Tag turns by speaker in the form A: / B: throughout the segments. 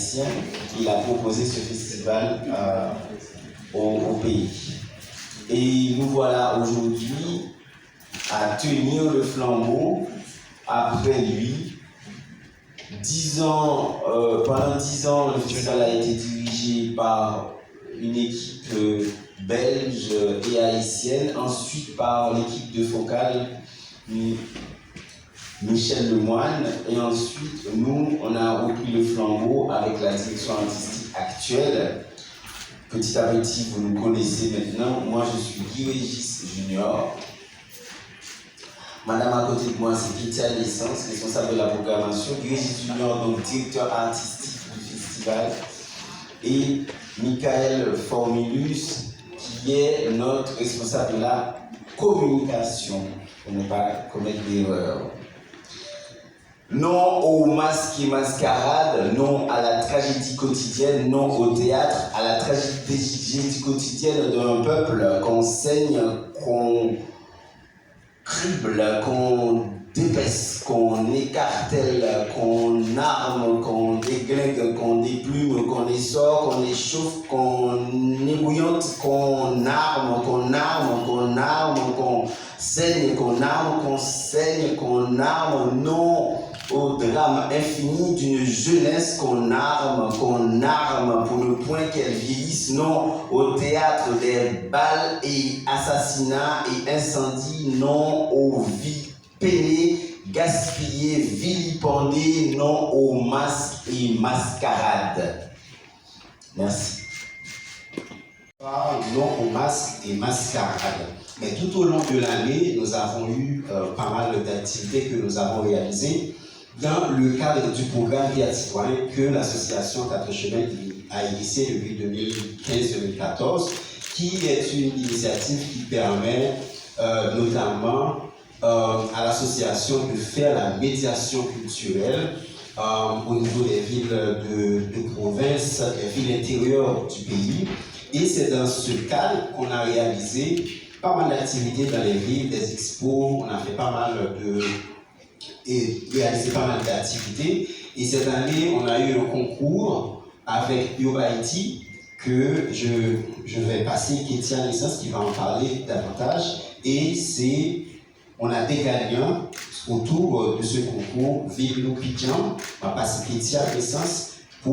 A: haïtien, il a proposé ce festival au pays. Et nous voilà aujourd'hui à tenir le flambeau après lui. 10 ans, pendant 10 ans, le festival a été dirigé par une équipe belge et haïtienne, ensuite par l'équipe de Focal, Michel Lemoine, et ensuite nous, on a repris le flambeau avec la direction artistique actuelle. Petit à petit, vous nous connaissez maintenant. Moi, je suis Guy Régis Junior. Madame à côté de moi, c'est Kétia Lessence, responsable de la programmation. Guy Régis Junior, donc directeur artistique du festival. Et Michael Formilus, qui est notre responsable de la communication, pour ne pas commettre d'erreur. Non au masque et mascarade, non à la tragédie quotidienne, non au théâtre, à la tragédie quotidienne d'un peuple qu'on saigne, qu'on crible, qu'on dépaisse, qu'on écartèle, qu'on arme, qu'on déglingue, qu'on déplume, qu'on essore, qu'on échauffe, qu'on ébouillante, qu'on arme, qu'on saigne, qu'on arme, qu'on saigne, qu'on arme, non au drame infini d'une jeunesse qu'on arme pour ne point qu'elle vieillisse, non au théâtre des balles et assassinats et incendies, non aux vies peinées, gaspillées, vilipendées, non aux masques et mascarades. Merci. Non aux masques et mascarades. Mais tout au long de l'année, nous avons eu pas mal d'activités que nous avons réalisées dans le cadre du programme Vie citoyen que l'association Quatre Chemins a initié depuis 2015-2014, qui est une initiative qui permet notamment à l'association de faire la médiation culturelle au niveau des villes de province, des villes intérieures du pays. Et c'est dans ce cadre qu'on a réalisé pas mal d'activités dans les villes, des expos, on a fait pas mal et réalisé pas mal d'activités. Et cette année, on a eu un concours avec Urbaïti que je vais passer Kétia Lessence qui va en parler davantage. Et on a des gagnants autour de ce concours. Ville Pidjan, on va passer Kétia Lessence.
B: Si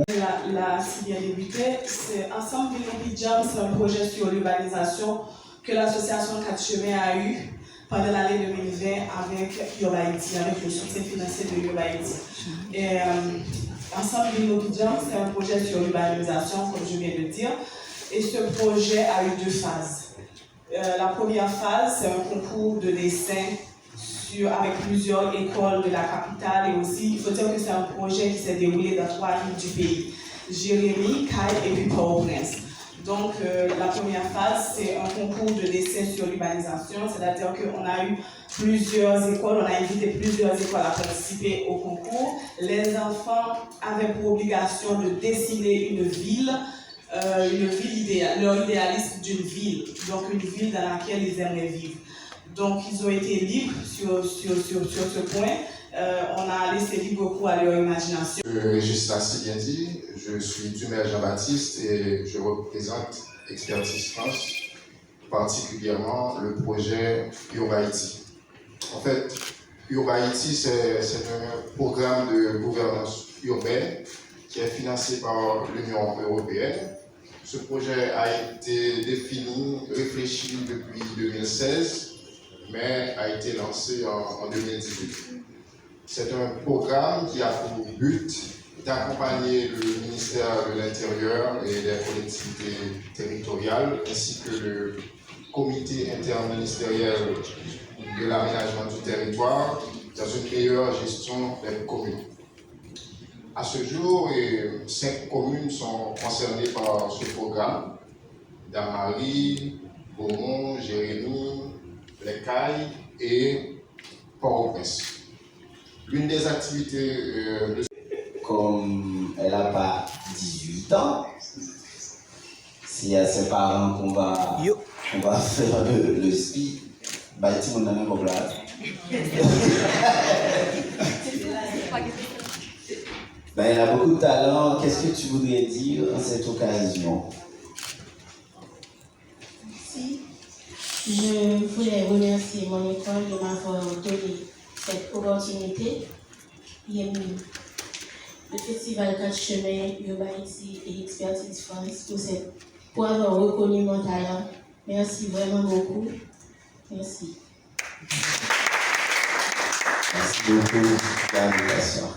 B: bien débuté, c'est Ensemble Ville Pidjan, c'est un projet sur l'urbanisation que l'association Quatre Chemins a eu pendant l'année 2020 avec Urbaïti, avec le soutien financier de Urbaïti. Et Ensemble Ville Pidjan, c'est un projet sur l'urbanisation, comme je viens de dire, et ce projet a eu 2 phases. La première phase, c'est un concours de dessin avec plusieurs écoles de la capitale, et aussi, il faut dire que c'est un projet qui s'est déroulé dans 3 villes du pays, Jérémy, Caille et puis Port-au-Prince. Donc, la première phase, c'est un concours de dessin sur l'urbanisation, c'est-à-dire qu'on a eu plusieurs écoles, on a invité plusieurs écoles à participer au concours. Les enfants avaient pour obligation de dessiner une ville idéale, leur idéalisme d'une ville, donc une ville dans laquelle ils aimeraient vivre. Donc, ils ont été libres sur ce point. On a laissé libre cours à leur imagination.
C: Régis l'a si bien dit, je suis Dumer Jean-Baptiste et je représente Expertise France, particulièrement le projet Urbaïti. En fait, Urbaïti, c'est un programme de gouvernance urbaine qui est financé par l'Union européenne. Ce projet a été défini, réfléchi depuis 2016, mais a été lancé en 2018. C'est un programme qui a pour but d'accompagner le ministère de l'Intérieur et des collectivités territoriales, ainsi que le comité interministériel de l'aménagement du territoire, dans une meilleure gestion des communes. À ce jour, 5 communes sont concernées par ce programme: Damary, Beaumont, Jérémy, Les Cailles et Port-au-Prince. L'une des activités
A: Comme elle n'a pas 18 ans, c'est à ses parents qu'on va faire le speed. Bah, tu m'en as même pas. Ben, elle a beaucoup de talent. Qu'est-ce que tu voudrais dire en cette occasion?
D: Merci. Je voulais remercier mon école de m'avoir donné cette opportunité. Le Festival 4 Chemins, Yoruba Haïti et Expertise France pour avoir reconnu mon talent. Merci vraiment beaucoup. Merci.
A: Merci beaucoup pour l'invitation.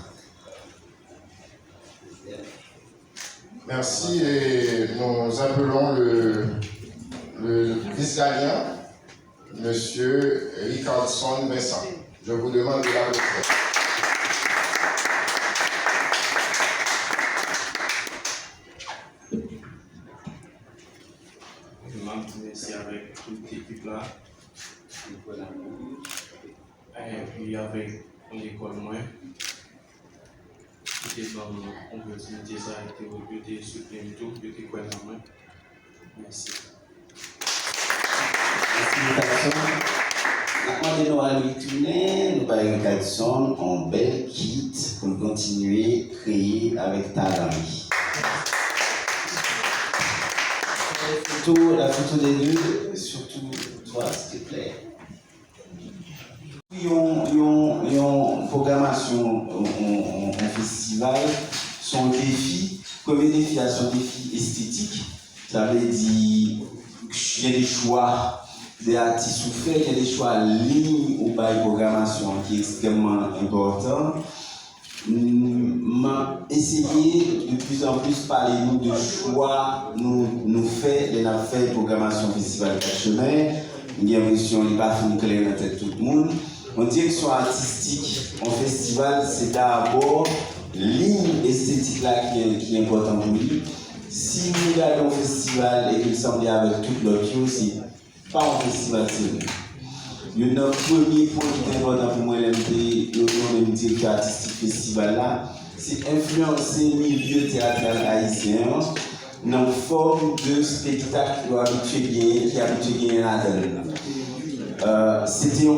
C: Merci et nous appelons le vice-gardien, M. Richardson Vincent. Je vous demande de l'applaudir.
E: Merci avec toute l'équipe là. Et puis avec l'école moi. Qui était dans l'opportunité, ça a été recruté, supplémenté tout, qui était quoi dans moi. Merci.
A: Merci, maintenant, nous allons retourner, nous allons regarder en belle kit pour continuer à créer avec talent. La photo des deux, surtout toi, s'il te plaît. Une programmation en festival, son défi, premier défi à son défi esthétique, ça veut dire qu'il y a des choix des artistes souffrent, il y a des choix lignes ou pas de programmation qui est extrêmement important. M'a essayé de plus en plus parler nous de choix nous fait les programmation festival 4 Chemins. J'ai l'impression qu'il n'est pas fini clair dans tête tout le monde. En direction artistique, en festival, c'est d'abord ligne esthétique là qui est important pour lui. Si nous regardons un festival et qu'il semble avec toute l'autre chose, c'est pas un festival sérieux. Le premier point qui est important pour moi, le directeur artistique festival là, c'est influencer le milieu théâtral haïtien dans une forme de spectacle qui est habitué à gagner la télé. C'était